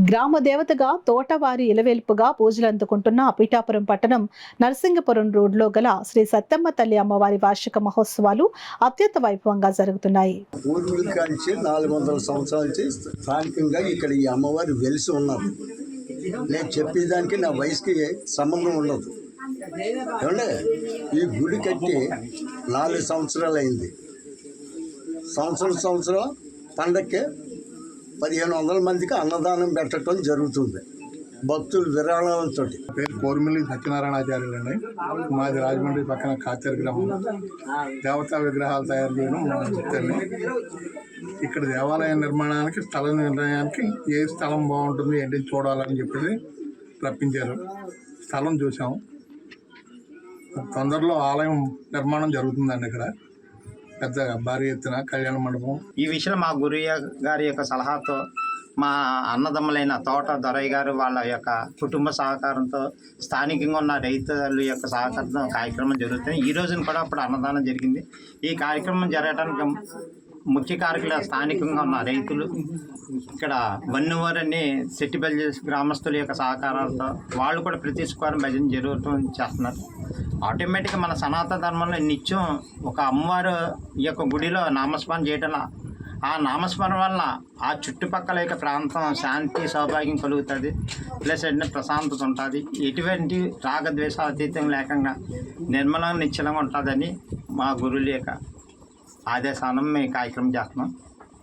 గ్రామ దేవతగా తోటవారి ఇలవేల్పుగా పూజలు అందుకుంటున్న పిఠాపురం పట్టణం నరసింగపురం రోడ్లో గల శ్రీ సత్తమ్మ తల్లి అమ్మవారి వార్షిక మహోత్సవాలు అత్యంత వైభవంగా జరుగుతున్నాయి. పూర్వీకుల నుంచి 400 సంవత్సరాల నుంచి స్థానికంగా ఇక్కడ ఈ అమ్మవారు వెలిసి ఉన్నారు. నేను చెప్పేదానికి నా వయసుకి సంబంధం ఉండదు. ఏమంటే ఈ గుడి కట్టి 4 సంవత్సరాలు అయింది. సంవత్సరం పండక్కి 1500 మందికి అన్నదానం పెట్టడం జరుగుతుంది. భక్తులు విరాళాలతో. పేరు కోరిమిల్లి సత్యనారాయణాచార్యులు అండి. మాది రాజమండ్రి పక్కన కాచేరు గ్రామం. దేవతా విగ్రహాలు తయారు చేయడం మా వృత్తి. ఇక్కడ దేవాలయ నిర్మాణానికి స్థల నిర్ణయానికి ఏ స్థలం బాగుంటుంది ఏంటి చూడాలని చెప్పేసి రప్పించారు. స్థలం చూసాం. తొందరలో ఆలయం నిర్మాణం జరుగుతుందండి. ఇక్కడ పెద్దగా భారీ ఎత్తున కళ్యాణ మండపం. ఈ విషయంలో మా గురయ్య గారి యొక్క సలహాతో మా అన్నదమ్ములైన తోట దొరయ్య గారు వాళ్ళ యొక్క కుటుంబ సహకారంతో స్థానికంగా ఉన్న రైతుల యొక్క సహకారంతో కార్యక్రమం జరుగుతుంది. ఈ రోజున కూడా అప్పుడు అన్నదానం జరిగింది. ఈ కార్యక్రమం జరగడానికి ముఖ్య కారకులు స్థానికంగా ఉన్న రైతులు, ఇక్కడ వన్నువారని సెట్టిబల్లి గ్రామస్తుల యొక్క సహకారాలతో వాళ్ళు కూడా ప్రతి శుక్రవారం భజన జరుగుతూ చేస్తున్నారు. ఆటోమేటిక్గా మన సనాతన ధర్మంలో నిత్యం ఒక అమ్మవారు ఈ యొక్క గుడిలో నామస్మరణ చేయటం, ఆ నామస్మరణ వలన ఆ చుట్టుపక్కల యొక్క ప్రాంతం శాంతి సౌభాగ్యం కలుగుతుంది. ప్లస్ ప్రశాంతత ఉంటుంది. ఎటువంటి రాగద్వేష అతీతం లేకుండా నిర్మలంగా నిశ్చలంగా ఉంటుందని మా గురువుల యొక్క ఆదేశానం మేము కార్యక్రమం చేస్తున్నాం.